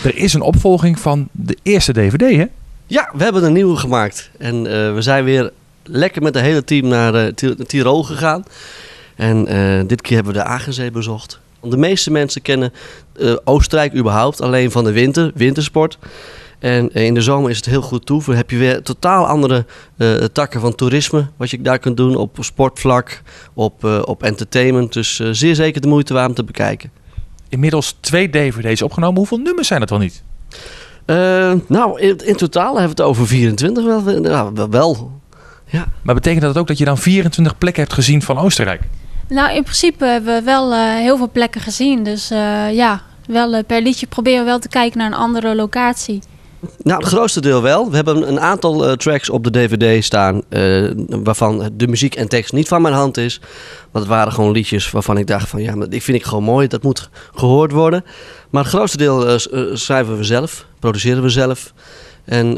Er is een opvolging van de eerste DVD, hè? Ja, we hebben een nieuwe gemaakt. En we zijn weer lekker met het hele team naar Tirol gegaan. En dit keer hebben we de Aachenzee bezocht. Want de meeste mensen kennen Oostenrijk überhaupt alleen van de wintersport. En in de zomer is het heel goed toe. Dan heb je weer totaal andere takken van toerisme. Wat je daar kunt doen op sportvlak, op entertainment. Dus zeer zeker de moeite waard om te bekijken. Inmiddels 2 DVD's opgenomen. Hoeveel nummers zijn het wel niet? In totaal hebben we het over 24 wel. Ja. Maar betekent dat ook dat je dan 24 plekken hebt gezien van Oostenrijk? Nou, in principe hebben we wel heel veel plekken gezien. Dus wel per liedje proberen we wel te kijken naar een andere locatie. Nou, het grootste deel wel. We hebben een aantal tracks op de DVD staan waarvan de muziek en tekst niet van mijn hand is. Maar het waren gewoon liedjes waarvan ik dacht van ja, maar die vind ik gewoon mooi. Dat moet gehoord worden. Maar het grootste deel schrijven we zelf, produceren we zelf. En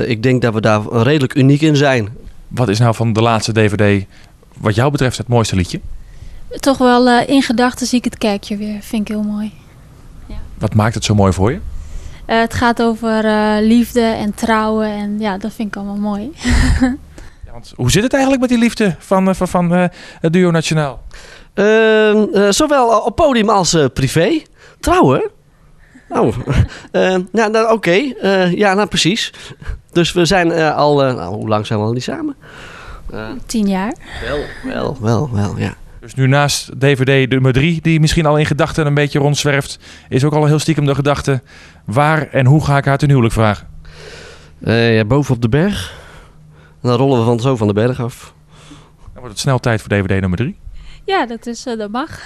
ik denk dat we daar redelijk uniek in zijn. Wat is nou van de laatste DVD wat jou betreft het mooiste liedje? Toch wel in gedachten zie ik het kerkje weer. Vind ik heel mooi. Ja. Wat maakt het zo mooi voor je? Het gaat over liefde en trouwen en ja, dat vind ik allemaal mooi. Ja, want hoe zit het eigenlijk met die liefde van het Duo Nationaal? Zowel op podium als privé. Trouwen? Oh, oké. Ja, precies. Dus we zijn hoe lang zijn we al niet samen? 10 jaar. Wel, ja. Dus nu naast DVD nummer 3, die misschien al in gedachten een beetje rondzwerft, is ook al een heel stiekem de gedachte, waar en hoe ga ik haar ten huwelijk vragen? Boven op de berg. En dan rollen we van de berg af. Dan wordt het snel tijd voor DVD nummer 3. Ja, dat mag.